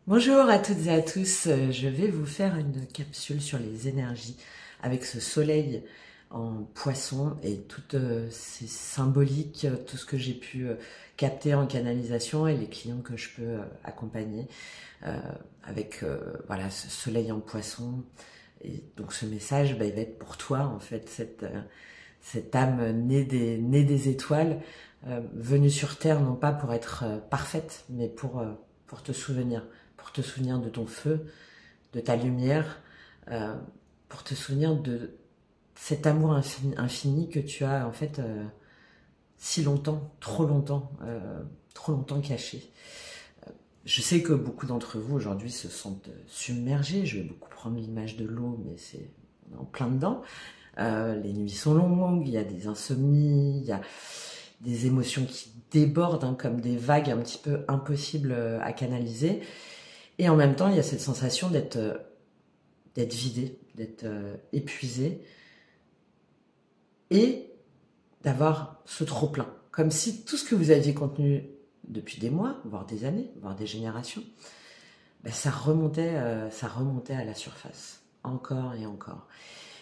Bonjour à toutes et à tous, je vais vous faire une capsule sur les énergies avec ce soleil en poisson et toutes ces symboliques, tout ce que j'ai pu capter en canalisation et les clients que je peux accompagner euh, avec voilà, ce soleil en poisson. Et donc ce message, il va être pour toi en fait, cette âme née des étoiles, venue sur Terre non pas pour être parfaite, mais pour te souvenir de ton feu, de ta lumière, euh, pour te souvenir de cet amour infini que tu as en fait si longtemps, trop longtemps caché. Je sais que beaucoup d'entre vous aujourd'hui se sentent submergés. Je vais beaucoup prendre l'image de l'eau, mais c'est en plein dedans. Les nuits sont longues, il y a des insomnies, il y a des émotions qui débordent comme des vagues un petit peu impossibles à canaliser. Et en même temps, il y a cette sensation d'être vidé, d'être épuisé et d'avoir ce trop-plein. Comme si tout ce que vous aviez contenu depuis des mois, voire des années, voire des générations, ça remontait à la surface, encore et encore.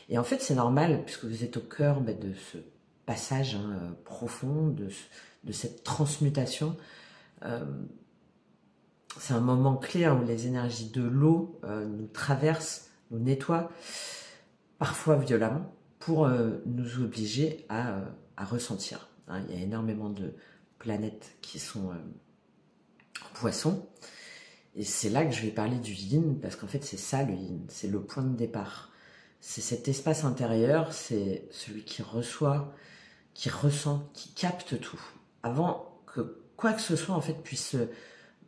Et en fait, c'est normal, puisque vous êtes au cœur de ce passage profond, de cette transmutation. C'est un moment clé où les énergies de l'eau nous traversent, nous nettoient, parfois violemment, pour nous obliger à ressentir. Il y a énormément de planètes qui sont en poisson. Et c'est là que je vais parler du yin, parce qu'en fait c'est ça le yin, c'est le point de départ. C'est cet espace intérieur, c'est celui qui reçoit, qui ressent, qui capte tout. Avant que quoi que ce soit en fait puisse se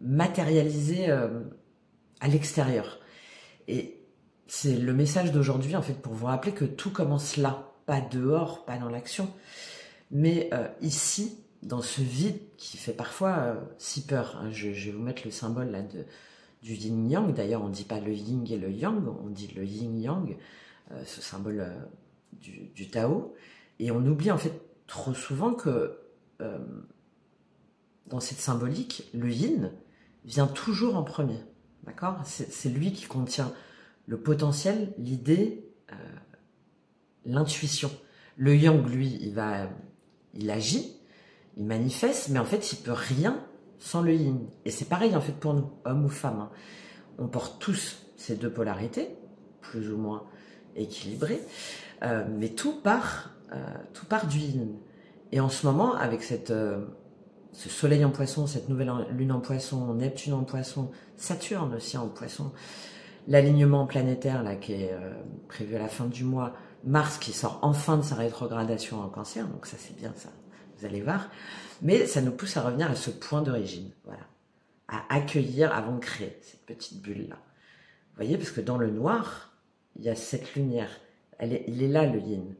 matérialiser à l'extérieur. Et c'est le message d'aujourd'hui en fait pour vous rappeler que tout commence là, pas dehors, pas dans l'action, mais ici, dans ce vide qui fait parfois si peur. Je vais vous mettre le symbole là du yin-yang. D'ailleurs, on ne dit pas le yin et le yang, on dit le yin-yang, ce symbole du Tao. Et on oublie en fait trop souvent que dans cette symbolique, le yin vient toujours en premier. D'accord ? C'est lui qui contient le potentiel, l'idée, l'intuition. Le yang, lui, il agit, il manifeste, mais en fait, il peut rien sans le yin. Et c'est pareil en fait pour nous, hommes ou femmes. On porte tous ces deux polarités, plus ou moins équilibrées, mais tout part du yin. Et en ce moment, avec ce soleil en poisson, cette nouvelle lune en poisson, Neptune en poisson, Saturne aussi en poisson, l'alignement planétaire là qui est prévu à la fin du mois, Mars qui sort enfin de sa rétrogradation en Cancer, donc ça c'est bien ça, vous allez voir. Mais ça nous pousse à revenir à ce point d'origine, voilà, à accueillir avant de créer cette petite bulle là. Vous voyez, parce que dans le noir, il y a cette lumière, il est là le yin,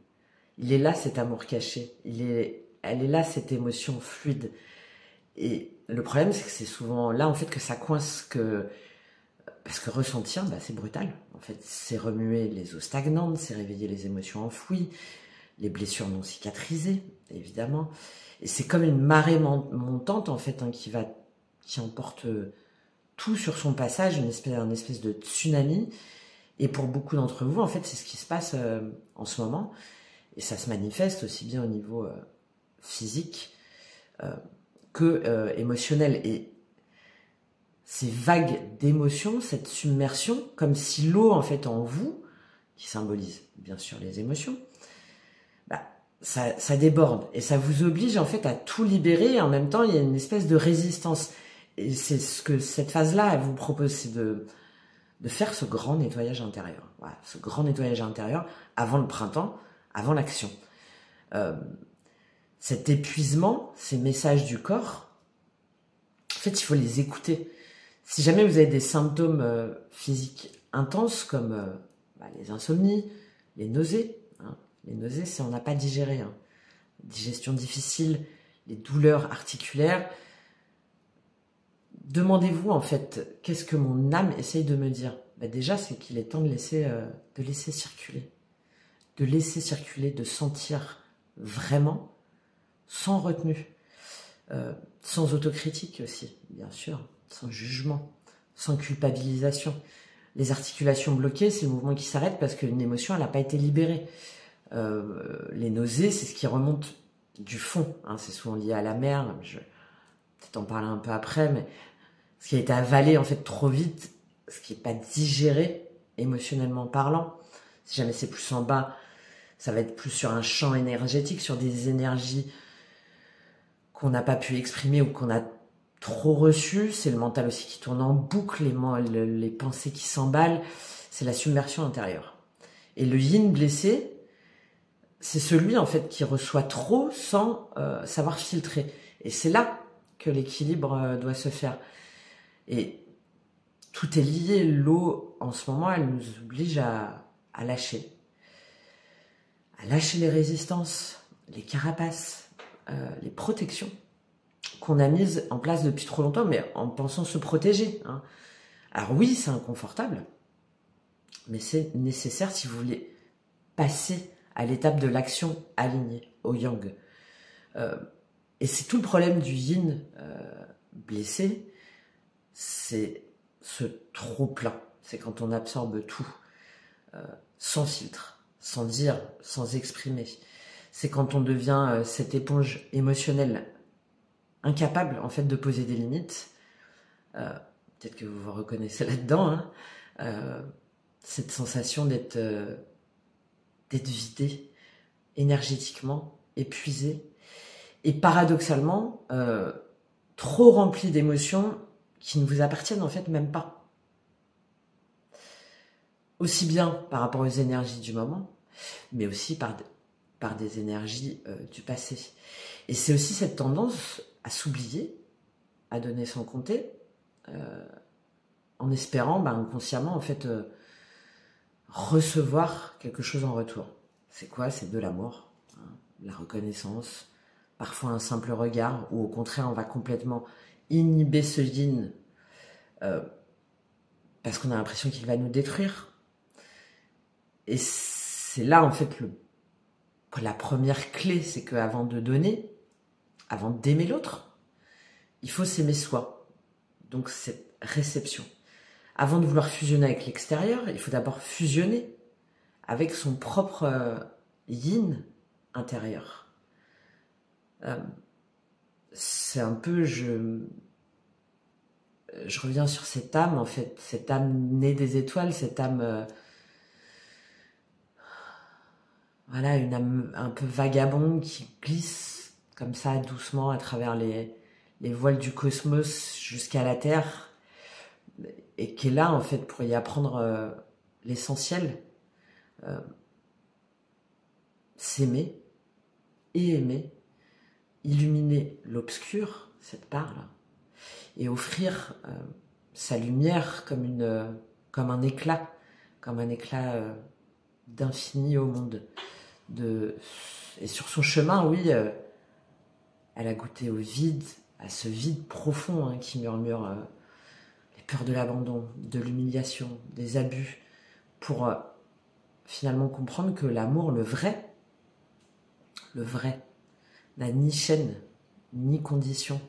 il est là cet amour caché, elle est là cette émotion fluide. Et le problème c'est que c'est souvent là en fait que ça coince, parce que ressentir, c'est brutal. En fait, c'est remuer les eaux stagnantes, c'est réveiller les émotions enfouies, les blessures non cicatrisées, évidemment. Et c'est comme une marée montante, en fait, qui emporte tout sur son passage, un espèce de tsunami. Et pour beaucoup d'entre vous, en fait, c'est ce qui se passe en ce moment. Et ça se manifeste aussi bien au niveau physique que émotionnel. Et ces vagues d'émotions, cette submersion, comme si l'eau en fait en vous, qui symbolise bien sûr les émotions, ça déborde et ça vous oblige en fait à tout libérer. Et en même temps, il y a une espèce de résistance. Et c'est ce que cette phase-là, elle vous propose, c'est de faire ce grand nettoyage intérieur. Voilà, ce grand nettoyage intérieur avant le printemps, avant l'action. Cet épuisement, ces messages du corps, en fait, il faut les écouter. Si jamais vous avez des symptômes physiques intenses comme les insomnies, les nausées, les nausées, c'est on n'a pas digéré, digestion difficile, les douleurs articulaires, demandez-vous en fait, qu'est-ce que mon âme essaye de me dire ? Déjà, c'est qu'il est temps de laisser circuler, de sentir vraiment, sans retenue, sans autocritique aussi, bien sûr, sans jugement, sans culpabilisation. Les articulations bloquées, c'est le mouvement qui s'arrête parce qu'une émotion, elle n'a pas été libérée. Les nausées, c'est ce qui remonte du fond. Hein, c'est souvent lié à la mer. Je vais peut-être en parler un peu après, mais ce qui a été avalé en fait trop vite, ce qui n'est pas digéré émotionnellement parlant. Si jamais c'est plus en bas, ça va être plus sur un champ énergétique, sur des énergies qu'on n'a pas pu exprimer ou qu'on a trop reçues. C'est le mental aussi qui tourne en boucle, les pensées qui s'emballent. C'est la submersion intérieure. Et le yin blessé, c'est celui en fait qui reçoit trop sans savoir filtrer. Et c'est là que l'équilibre doit se faire. Et tout est lié. L'eau, en ce moment, elle nous oblige à lâcher. À lâcher les résistances, les carapaces, les protections qu'on a mises en place depuis trop longtemps, mais en pensant se protéger. Hein. Alors oui, c'est inconfortable, mais c'est nécessaire si vous voulez passer à l'étape de l'action alignée au yang. Et c'est tout le problème du yin blessé, c'est ce trop plein. C'est quand on absorbe tout, sans filtre, sans dire, sans exprimer. C'est quand on devient cette éponge émotionnelle incapable en fait de poser des limites. Peut-être que vous vous reconnaissez là-dedans. Hein. Cette sensation d'être vidé énergétiquement, épuisé, et paradoxalement trop rempli d'émotions qui ne vous appartiennent en fait même pas. Aussi bien par rapport aux énergies du moment, mais aussi par des énergies du passé. Et c'est aussi cette tendance à s'oublier, à donner sans compter, en espérant inconsciemment en fait recevoir quelque chose en retour. C'est quoi? C'est de l'amour, hein, la reconnaissance, parfois un simple regard, ou au contraire on va complètement inhiber ce yin parce qu'on a l'impression qu'il va nous détruire. Et c'est là en fait la première clé, c'est qu'avant de donner, avant d'aimer l'autre, il faut s'aimer soi. Donc cette réception. Avant de vouloir fusionner avec l'extérieur, il faut d'abord fusionner avec son propre yin intérieur. C'est un peu, je reviens sur cette âme, en fait, cette âme née des étoiles, cette âme, voilà, une âme un peu vagabonde qui glisse comme ça doucement à travers les voiles du cosmos jusqu'à la Terre, et qui est là en fait pour y apprendre l'essentiel, s'aimer et aimer, illuminer l'obscur, cette part-là, et offrir sa lumière comme un éclat d'infini au monde. Et sur son chemin, oui, elle a goûté au vide, à ce vide profond hein, qui murmure les peurs de l'abandon, de l'humiliation, des abus, pour finalement comprendre que l'amour, le vrai, n'a ni chaîne, ni condition,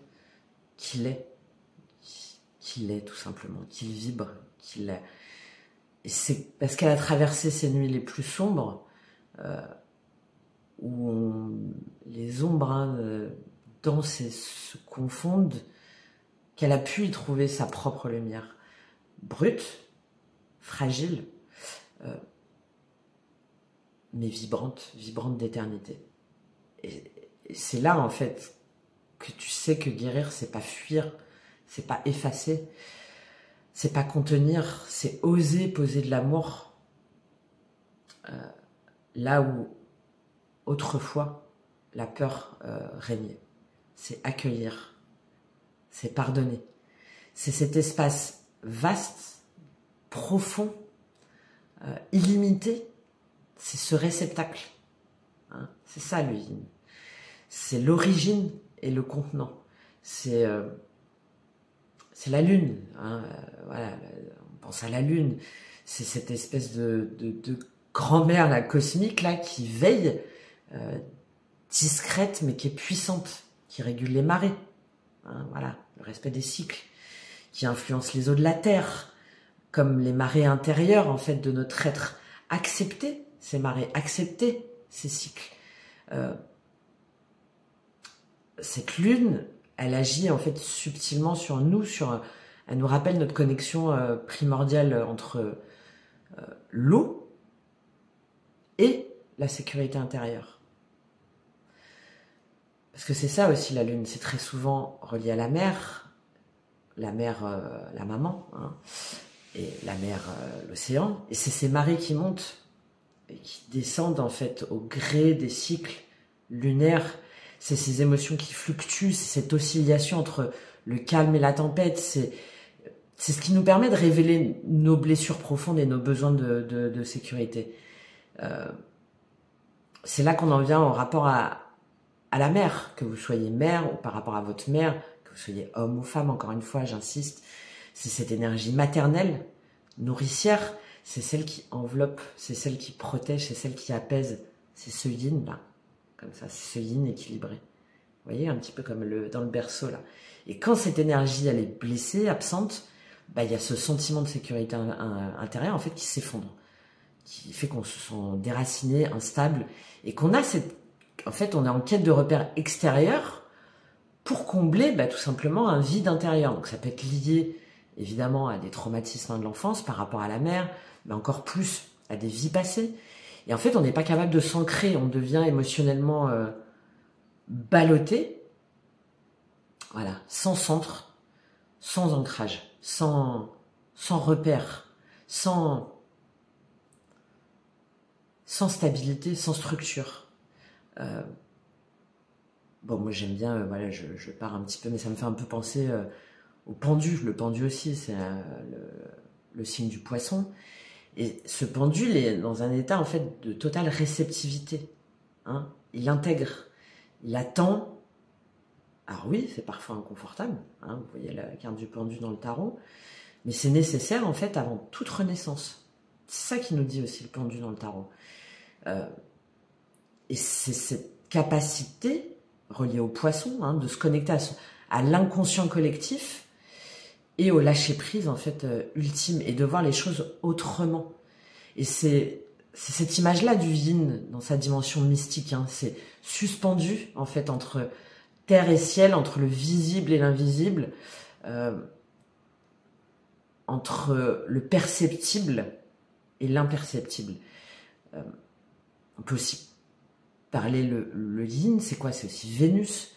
qu'il est tout simplement, qu'il vibre, qu'il est. Et c'est parce qu'elle a traversé ces nuits les plus sombres, où les ombres dansent et se confondent, qu'elle a pu y trouver sa propre lumière, brute, fragile, mais vibrante d'éternité. Et c'est là, en fait, que tu sais que guérir, c'est pas fuir, c'est pas effacer, c'est pas contenir, c'est oser poser de l'amour là où autrefois la peur régnait. C'est accueillir, c'est pardonner. C'est cet espace vaste, profond, illimité, c'est ce réceptacle. Hein, c'est ça le yin. C'est l'origine et le contenant. C'est la lune. Hein, voilà, on pense à la lune. C'est cette espèce de grand-mère là, cosmique là, qui veille, discrète mais qui est puissante, qui régule les marées. Hein, voilà, le respect des cycles, qui influencent les eaux de la terre, comme les marées intérieures en fait de notre être. Accepter ces marées, accepter ces cycles. Cette lune, elle agit en fait subtilement sur nous, elle nous rappelle notre connexion primordiale entre l'eau et la sécurité intérieure. Parce que c'est ça aussi la lune, c'est très souvent relié à la mer, la maman, hein, et la mer, l'océan. Et c'est ces marées qui montent et qui descendent en fait au gré des cycles lunaires. C'est ces émotions qui fluctuent, c'est cette oscillation entre le calme et la tempête. C'est ce qui nous permet de révéler nos blessures profondes et nos besoins de sécurité. C'est là qu'on en vient au rapport à la mère, que vous soyez mère ou par rapport à votre mère, que vous soyez homme ou femme, encore une fois, j'insiste. C'est cette énergie maternelle, nourricière, c'est celle qui enveloppe, c'est celle qui protège, c'est celle qui apaise. C'est ce yin là, comme ça, c'est ce yin équilibré. Vous voyez, un petit peu comme dans le berceau là. Et quand cette énergie, elle est blessée, absente, bah, il y a ce sentiment de sécurité intérieure en fait qui s'effondre, qui fait qu'on se sent déraciné, instable, et qu'on a en fait, on est en quête de repères extérieurs pour combler tout simplement un vide intérieur. Donc ça peut être lié évidemment à des traumatismes de l'enfance par rapport à la mère, mais encore plus à des vies passées. Et en fait, on n'est pas capable de s'ancrer, on devient émotionnellement ballotté, voilà, sans centre, sans ancrage, sans repère, sans stabilité, sans structure. Bon, moi j'aime bien, voilà, je pars un petit peu, mais ça me fait un peu penser au pendu. Le pendu aussi, c'est le signe du poisson. Et ce pendule est dans un état en fait de totale réceptivité. Hein. Il intègre, il attend. Alors oui, c'est parfois inconfortable. Hein, vous voyez la carte du pendu dans le tarot, mais c'est nécessaire en fait avant toute renaissance. C'est ça qui nous dit aussi le pendu dans le tarot. Et c'est cette capacité reliée au poisson, hein, de se connecter à l'inconscient collectif et au lâcher-prise en fait ultime, et de voir les choses autrement. Et c'est cette image-là du yin dans sa dimension mystique. Hein, c'est suspendu en fait entre terre et ciel, entre le visible et l'invisible, entre le perceptible et l'imperceptible. On peut aussi parler le yin, c'est quoi? C'est aussi Vénus.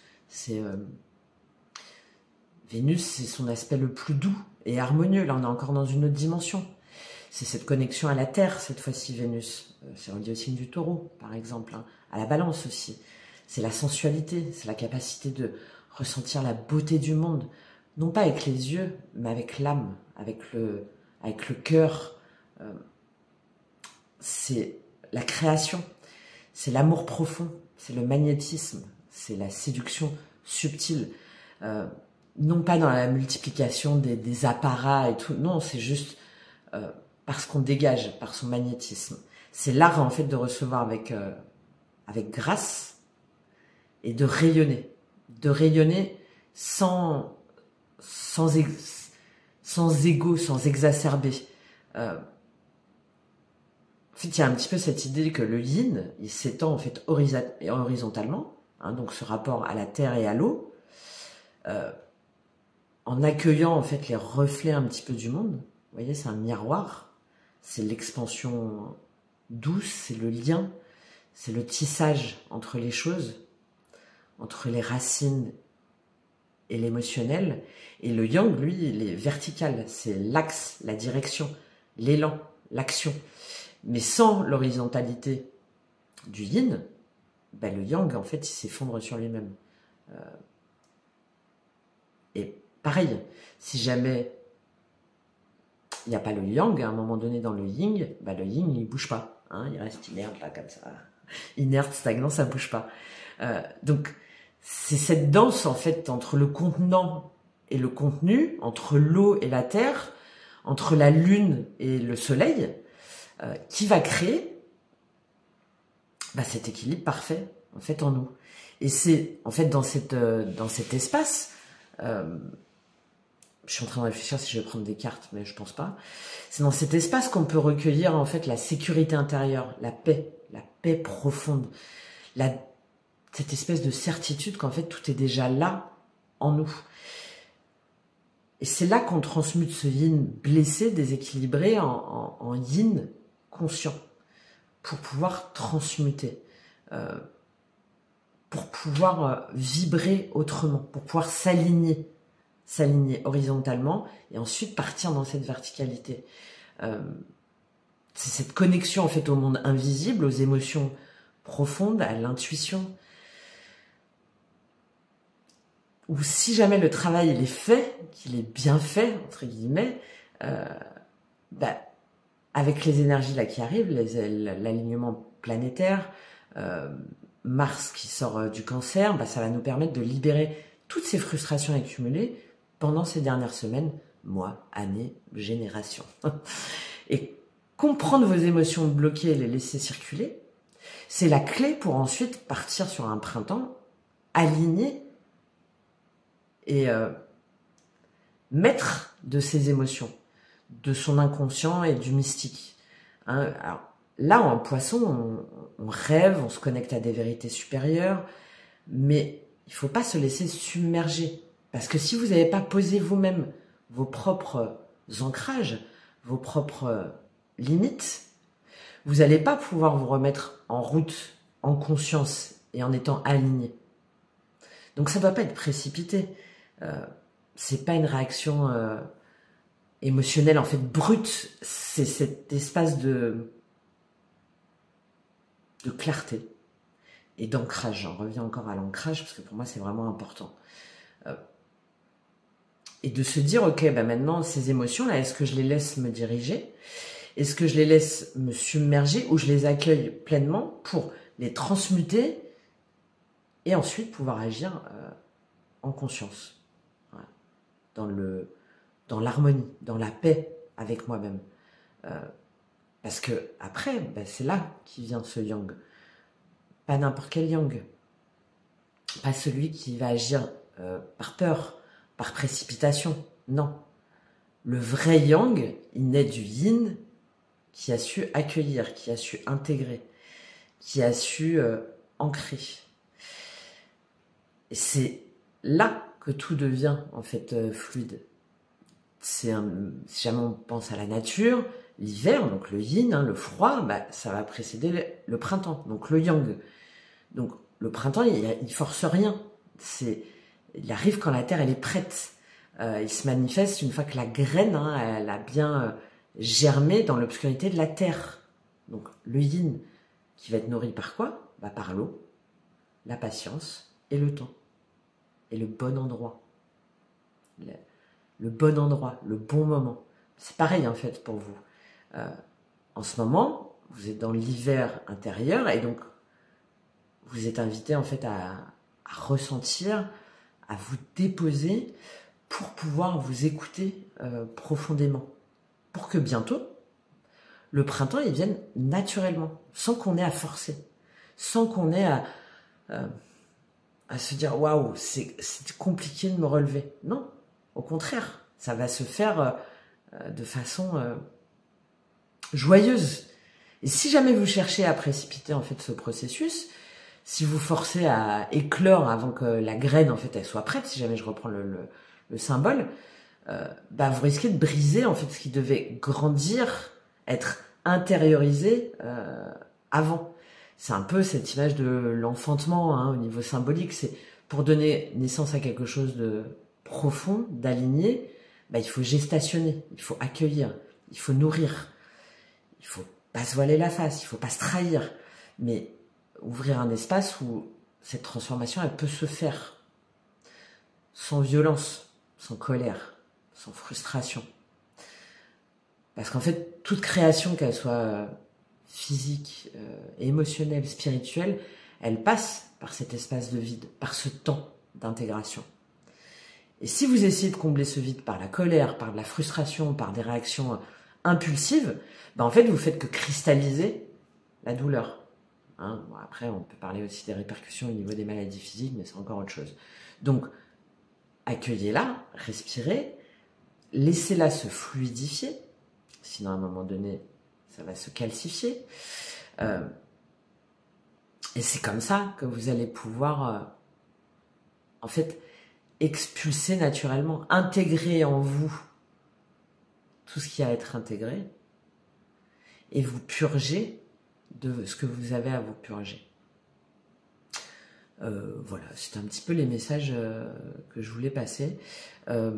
Vénus, c'est son aspect le plus doux et harmonieux. Là, on est encore dans une autre dimension. C'est cette connexion à la Terre, cette fois-ci, Vénus. C'est relié au signe du Taureau, par exemple, hein, à la Balance aussi. C'est la sensualité, c'est la capacité de ressentir la beauté du monde, non pas avec les yeux, mais avec l'âme, avec le cœur. C'est la création, c'est l'amour profond, c'est le magnétisme, c'est la séduction subtile. Non pas dans la multiplication des apparats et tout, non, c'est juste parce qu'on dégage, par son magnétisme. C'est l'art en fait de recevoir avec grâce et de rayonner sans égo, sans exacerber. En fait, il y a un petit peu cette idée que le yin, il s'étend en fait horizontalement, hein, donc ce rapport à la terre et à l'eau, en accueillant en fait les reflets un petit peu du monde. Vous voyez, c'est un miroir, c'est l'expansion douce, c'est le lien, c'est le tissage entre les choses, entre les racines et l'émotionnel. Et le yang, lui, il est vertical, c'est l'axe, la direction, l'élan, l'action. Mais sans l'horizontalité du yin, le yang, en fait, il s'effondre sur lui-même. Et pareil, si jamais il n'y a pas le yang, à un moment donné dans le yin, le yin, il ne bouge pas. Hein, il reste inerte, là, comme ça. Inerte, stagnant, ça ne bouge pas. Donc, c'est cette danse, en fait, entre le contenant et le contenu, entre l'eau et la terre, entre la lune et le soleil, qui va créer cet équilibre parfait, en fait, en nous. Et c'est, en fait, dans cet espace, je suis en train de réfléchir si je vais prendre des cartes, mais je pense pas. C'est dans cet espace qu'on peut recueillir en fait la sécurité intérieure, la paix profonde, cette espèce de certitude qu'en fait tout est déjà là en nous. Et c'est là qu'on transmute ce yin blessé, déséquilibré en yin conscient pour pouvoir transmuter, pour pouvoir vibrer autrement, pour pouvoir s'aligner horizontalement et ensuite partir dans cette verticalité. C'est cette connexion en fait au monde invisible, aux émotions profondes, à l'intuition. Ou si jamais le travail il est fait, qu'il est bien fait entre guillemets, avec les énergies là qui arrivent, l'alignement planétaire, Mars qui sort du Cancer, ça va nous permettre de libérer toutes ces frustrations accumulées pendant ces dernières semaines, mois, années, générations. Et comprendre vos émotions bloquées et les laisser circuler, c'est la clé pour ensuite partir sur un printemps aligné et maître de ses émotions, de son inconscient et du mystique. Alors, là, en Poisson, on rêve, on se connecte à des vérités supérieures, mais il ne faut pas se laisser submerger. Parce que si vous n'avez pas posé vous-même vos propres ancrages, vos propres limites, vous n'allez pas pouvoir vous remettre en route, en conscience et en étant aligné. Donc ça ne doit pas être précipité. C'est pas une réaction émotionnelle en fait brute. C'est cet espace de clarté et d'ancrage. J'en reviens encore à l'ancrage parce que pour moi c'est vraiment important. Et de se dire, ok, maintenant ces émotions-là, est-ce que je les laisse me diriger? Est-ce que je les laisse me submerger ou je les accueille pleinement pour les transmuter et ensuite pouvoir agir en conscience, voilà, dans l'harmonie, dans la paix avec moi-même. Parce que après, c'est là qui vient ce yang. Pas n'importe quel yang. Pas celui qui va agir par peur, par précipitation. Non. Le vrai yang, il naît du yin qui a su accueillir, qui a su intégrer, qui a su ancrer. Et c'est là que tout devient en fait fluide. Si jamais on pense à la nature, l'hiver, donc le yin, le froid, ça va précéder le printemps, donc le yang. Donc le printemps, il force rien. Il arrive quand la terre elle est prête. Il se manifeste une fois que la graine elle a bien germé dans l'obscurité de la terre. Donc le yin qui va être nourri par quoi? Par l'eau, la patience et le temps. Et le bon endroit. Le bon endroit, le bon moment. C'est pareil en fait pour vous. En ce moment, vous êtes dans l'hiver intérieur et donc vous êtes invité en fait à ressentir, à vous déposer pour pouvoir vous écouter profondément. Pour que bientôt, le printemps il vienne naturellement, sans qu'on ait à forcer, sans qu'on ait à se dire waouh, c'est compliqué de me relever. Non, au contraire, ça va se faire de façon joyeuse. Et si jamais vous cherchez à précipiter en fait ce processus, si vous forcez à éclore avant que la graine en fait elle soit prête, si jamais je reprends le symbole, vous risquez de briser en fait ce qui devait grandir, être intériorisé avant. C'est un peu cette image de l'enfantement au niveau symbolique. C'est pour donner naissance à quelque chose de profond, d'aligné, il faut gestationner, il faut accueillir, il faut nourrir. Il faut pas se voiler la face, il faut pas se trahir, mais ouvrir un espace où cette transformation elle peut se faire sans violence, sans colère, sans frustration. Parce qu'en fait, toute création, qu'elle soit physique, émotionnelle, spirituelle, elle passe par cet espace de vide, par ce temps d'intégration. Et si vous essayez de combler ce vide par la colère, par de la frustration, par des réactions impulsives, en fait, vous faites que cristalliser la douleur. Bon, après, on peut parler aussi des répercussions au niveau des maladies physiques, mais c'est encore autre chose. Donc, accueillez-la, respirez, laissez-la se fluidifier, sinon à un moment donné, ça va se calcifier. Et c'est comme ça que vous allez pouvoir, en fait, expulser naturellement, intégrer en vous tout ce qui a à être intégré et vous purger de ce que vous avez à vous purger. Voilà, c'est un petit peu les messages que je voulais passer. Je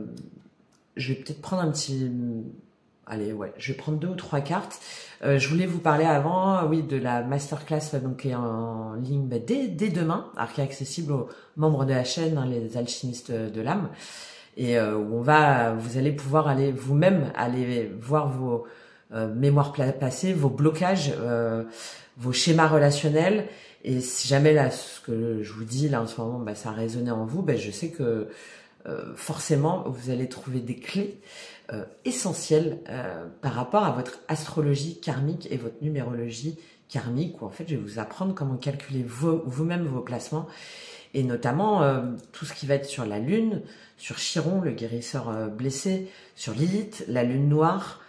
vais peut-être prendre un petit... Allez, ouais, je vais prendre 2 ou 3 cartes. Je voulais vous parler avant, oui, de la masterclass donc, qui est en ligne dès demain, alors qui est accessible aux membres de la chaîne, hein, les alchimistes de l'âme, et où vous allez pouvoir aller vous-même aller voir vos mémoires passées, vos blocages, vos schémas relationnels. Et si jamais là, ce que je vous dis là en ce moment, ça a résonné en vous, je sais que forcément vous allez trouver des clés essentielles par rapport à votre astrologie karmique et votre numérologie karmique, où en fait je vais vous apprendre comment calculer vous-même vos placements, et notamment tout ce qui va être sur la lune, sur Chiron, le guérisseur blessé, sur Lilith, la lune noire,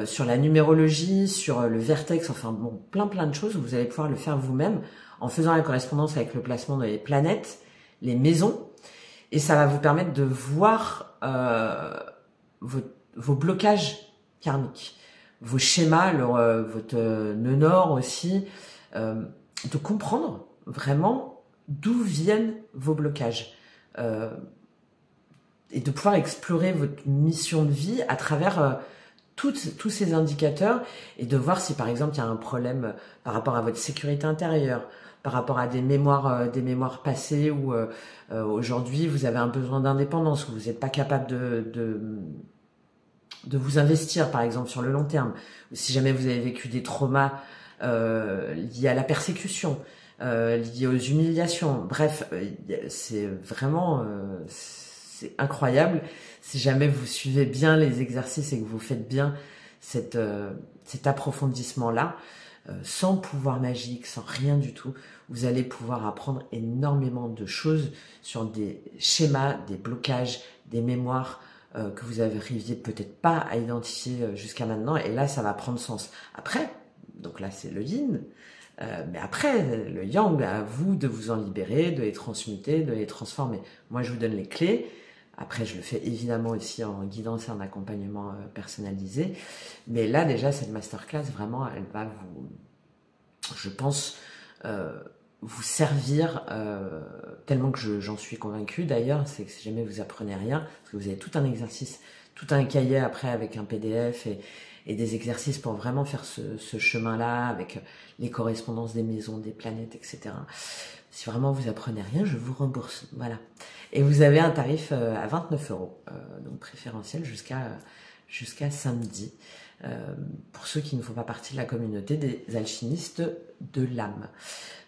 sur la numérologie, sur le vertex, enfin bon, plein de choses. Vous allez pouvoir le faire vous-même en faisant la correspondance avec le placement des planètes, les maisons, et ça va vous permettre de voir vos blocages karmiques, vos schémas, votre nœud nord aussi, de comprendre vraiment d'où viennent vos blocages, et de pouvoir explorer votre mission de vie à travers tous ces indicateurs, et de voir si par exemple il y a un problème par rapport à votre sécurité intérieure, par rapport à des mémoires passées, où aujourd'hui vous avez un besoin d'indépendance, où vous n'êtes pas capable de vous investir par exemple sur le long terme, ou si jamais vous avez vécu des traumas liés à la persécution, liés aux humiliations, bref, c'est vraiment c'est incroyable. Si jamais vous suivez bien les exercices et que vous faites bien cet approfondissement-là, sans pouvoir magique, sans rien du tout, vous allez pouvoir apprendre énormément de choses sur des schémas, des blocages, des mémoires que vous n'arriviez peut-être pas à identifier jusqu'à maintenant. Et là, ça va prendre sens. Après, donc là, c'est le yin. Mais après, le yang, à vous de vous en libérer, de les transmuter, de les transformer. Moi, je vous donne les clés. Après, je le fais évidemment aussi en guidance et en accompagnement personnalisé. Mais là, déjà, cette masterclass, vraiment, elle va vous, je pense, vous servir, tellement que j'en suis convaincue d'ailleurs, c'est que si jamais vous apprenez rien, parce que vous avez tout un exercice, tout un cahier après avec un PDF et des exercices pour vraiment faire ce chemin-là, avec les correspondances des maisons, des planètes, etc. Si vraiment vous apprenez rien, je vous rembourse. Voilà. Et vous avez un tarif à 29 €, donc préférentiel jusqu'à samedi, pour ceux qui ne font pas partie de la communauté des alchimistes de l'âme.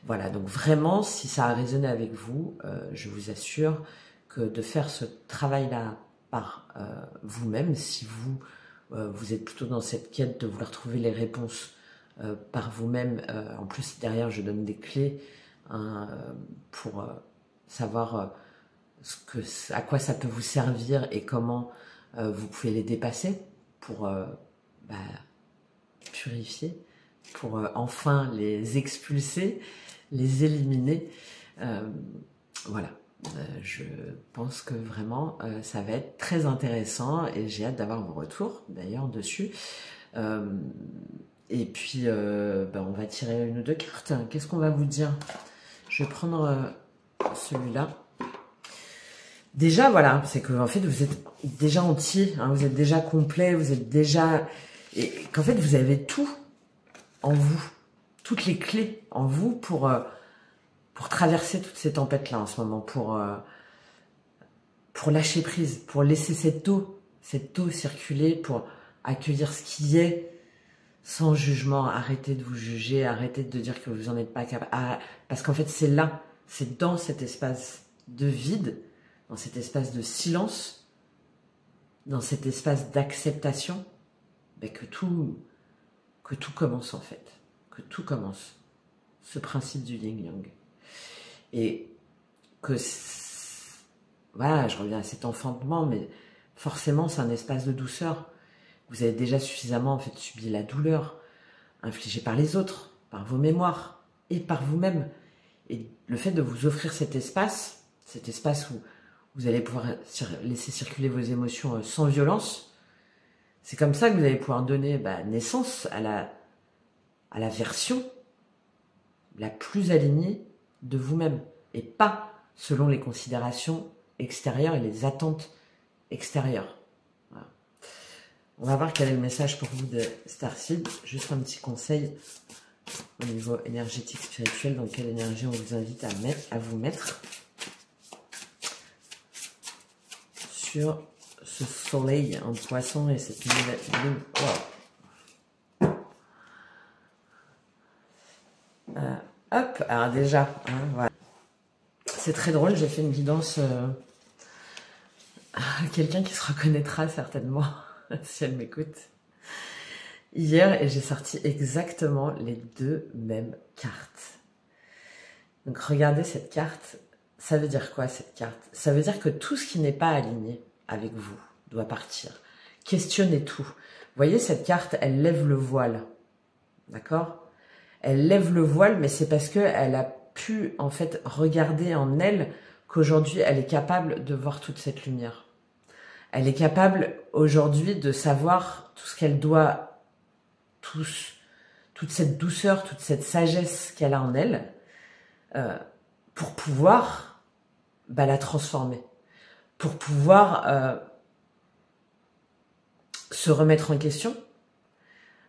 Voilà, donc vraiment, si ça a résonné avec vous, je vous assure que de faire ce travail-là par vous-même, si vous êtes plutôt dans cette quête de vouloir trouver les réponses par vous-même, en plus derrière je donne des clés pour savoir à quoi ça peut vous servir et comment vous pouvez les dépasser pour purifier, pour enfin les expulser, les éliminer. Voilà, je pense que vraiment ça va être très intéressant et j'ai hâte d'avoir vos retours d'ailleurs dessus. Et puis on va tirer 1 ou 2 cartes. Qu'est-ce qu'on va vous dire? Je vais prendre celui-là. Déjà, voilà, c'est que en fait, vous êtes déjà entier, hein, vous êtes déjà complet, vous êtes déjà... Et qu'en fait, vous avez tout en vous, toutes les clés en vous pour traverser toutes ces tempêtes-là en ce moment, pour lâcher prise, pour laisser cette eau circuler, pour accueillir ce qui est, sans jugement. Arrêtez de vous juger, arrêtez de dire que vous n'en êtes pas capable. Parce qu'en fait, c'est là, c'est dans cet espace de vide, dans cet espace de silence, dans cet espace d'acceptation, que tout commence en fait, que tout commence, ce principe du yin-yang. Et que, voilà, je reviens à cet enfantement, mais forcément c'est un espace de douceur. Vous avez déjà suffisamment en fait subi la douleur infligée par les autres, par vos mémoires et par vous-même. Et le fait de vous offrir cet espace où vous allez pouvoir laisser circuler vos émotions sans violence, c'est comme ça que vous allez pouvoir donner naissance à la version la plus alignée de vous-même, et pas selon les considérations extérieures et les attentes extérieures. Voilà. On va voir quel est le message pour vous de Starseed. Juste un petit conseil au niveau énergétique spirituel, dans quelle énergie on vous invite à vous mettre sur ce soleil en poisson et cette nouvelle lune. Wow. Hop, alors déjà, hein, voilà. C'est très drôle, j'ai fait une guidance à quelqu'un qui se reconnaîtra certainement, si elle m'écoute, hier, et j'ai sorti exactement les deux mêmes cartes. Donc regardez cette carte, ça veut dire quoi cette carte? Ça veut dire que tout ce qui n'est pas aligné avec vous doit partir. Questionnez tout. Vous voyez cette carte, elle lève le voile, d'accord? Elle lève le voile, mais c'est parce qu'elle a pu en fait regarder en elle qu'aujourd'hui elle est capable de voir toute cette lumière. Elle est capable aujourd'hui de savoir tout ce qu'elle doit, toute cette douceur, toute cette sagesse qu'elle a en elle, pour pouvoir la transformer, pour pouvoir se remettre en question,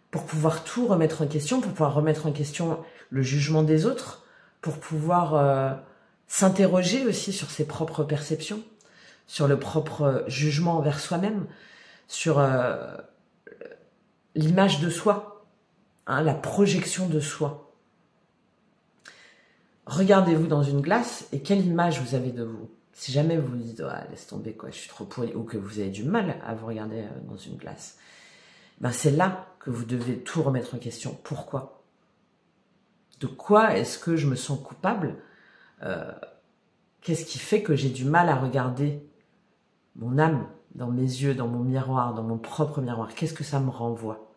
pour pouvoir tout remettre en question, pour pouvoir remettre en question le jugement des autres, pour pouvoir s'interroger aussi sur ses propres perceptions, sur le propre jugement envers soi-même, sur l'image de soi, hein, la projection de soi. Regardez-vous dans une glace et quelle image vous avez de vous. Si jamais vous vous dites « laisse tomber, quoi, je suis trop pourri » ou que vous avez du mal à vous regarder dans une glace, c'est là que vous devez tout remettre en question. Pourquoi? De quoi est-ce que je me sens coupable? Qu'est-ce qui fait que j'ai du mal à regarder mon âme dans mes yeux, dans mon miroir, dans mon propre miroir? Qu'est-ce que ça me renvoie?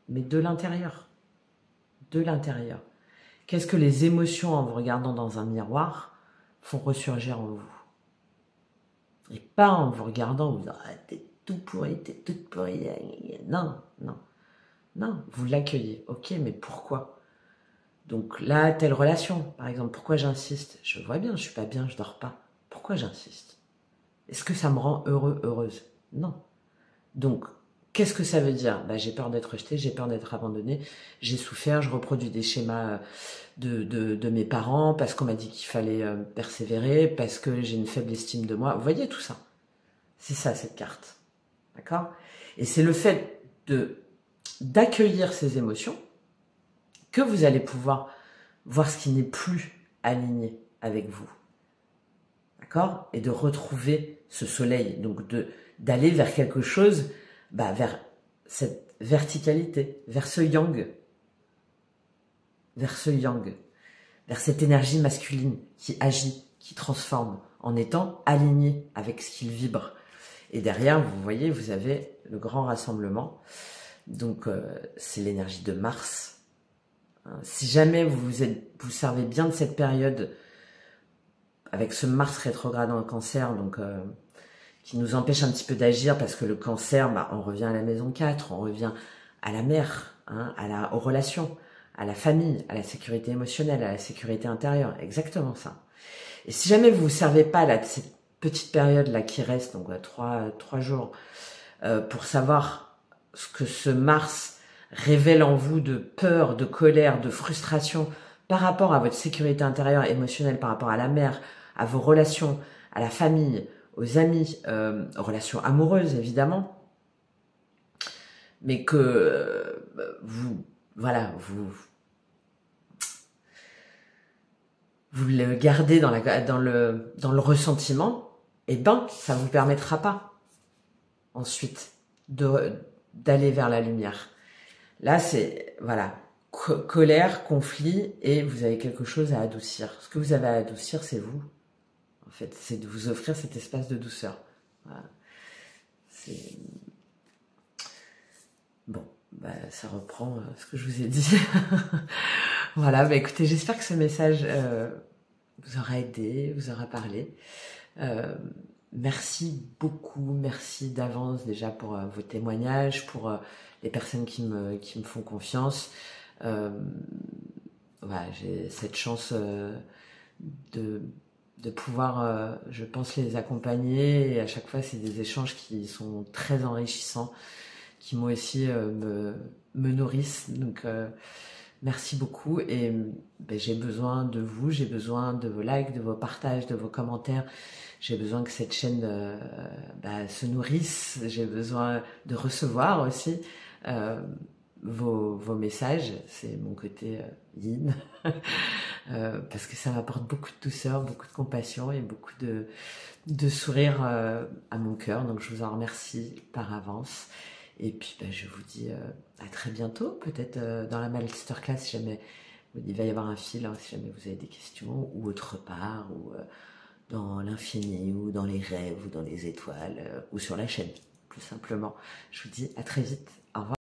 Mais de l'intérieur. De l'intérieur. Qu'est-ce que les émotions en vous regardant dans un miroir font ressurgir en vous? Et pas en vous regardant, en vous disant « t'es tout pourri, t'es toute pourrie. » Non, non. Non, vous l'accueillez. Ok, mais pourquoi? Donc là, telle relation, par exemple, pourquoi j'insiste? Je vois bien, je suis pas bien, je dors pas. Pourquoi j'insiste? Est-ce que ça me rend heureux, heureuse? Non. Donc, qu'est-ce que ça veut dire? J'ai peur d'être rejetée, j'ai peur d'être abandonnée, j'ai souffert, je reproduis des schémas de mes parents parce qu'on m'a dit qu'il fallait persévérer, parce que j'ai une faible estime de moi. Vous voyez tout ça? C'est ça, cette carte. D'accord? Et c'est le fait d'accueillir ces émotions que vous allez pouvoir voir ce qui n'est plus aligné avec vous. D'accord? Et de retrouver ce soleil, donc d'aller vers quelque chose, vers cette verticalité, vers ce yang, vers cette énergie masculine qui agit, qui transforme, en étant aligné avec ce qu'il vibre. Et derrière, vous voyez, vous avez le grand rassemblement. Donc, c'est l'énergie de Mars. Si jamais vous servez bien de cette période avec ce Mars rétrograde en Cancer, donc qui nous empêche un petit peu d'agir parce que le Cancer, on revient à la maison 4, on revient à la mère, hein, aux relations, à la famille, à la sécurité émotionnelle, à la sécurité intérieure, exactement ça. Et si jamais vous ne vous servez pas de cette petite période là qui reste, donc 3 jours, pour savoir ce que ce Mars révèle en vous de peur, de colère, de frustration par rapport à votre sécurité intérieure émotionnelle, par rapport à la mère, à vos relations, à la famille, aux amis, aux relations amoureuses évidemment, mais que vous le gardez dans le ressentiment, ça vous permettra pas ensuite d'aller vers la lumière. Là, c'est, colère, conflit, et vous avez quelque chose à adoucir. Ce que vous avez à adoucir, c'est vous. En fait, c'est de vous offrir cet espace de douceur. Voilà. c'est... Bon, bah, ça reprend ce que je vous ai dit. Voilà, bah, écoutez, j'espère que ce message vous aura aidé, vous aura parlé. Merci beaucoup, merci d'avance déjà pour vos témoignages, pour les personnes qui me font confiance. Voilà, j'ai cette chance de pouvoir, je pense, les accompagner. Et à chaque fois, c'est des échanges qui sont très enrichissants, qui moi aussi me nourrissent. Donc, merci beaucoup. Et ben, j'ai besoin de vous, j'ai besoin de vos likes, de vos partages, de vos commentaires. J'ai besoin que cette chaîne se nourrisse. J'ai besoin de recevoir aussi vos messages. C'est mon côté yin. Parce que ça m'apporte beaucoup de douceur, beaucoup de compassion et beaucoup de sourire à mon cœur. Donc je vous en remercie par avance. Et puis je vous dis à très bientôt, peut-être dans la masterclass, si jamais il va y avoir un fil, hein, si jamais vous avez des questions, ou autre part, ou dans l'infini, ou dans les rêves, ou dans les étoiles, ou sur la chaîne, plus simplement. Je vous dis à très vite. Au revoir.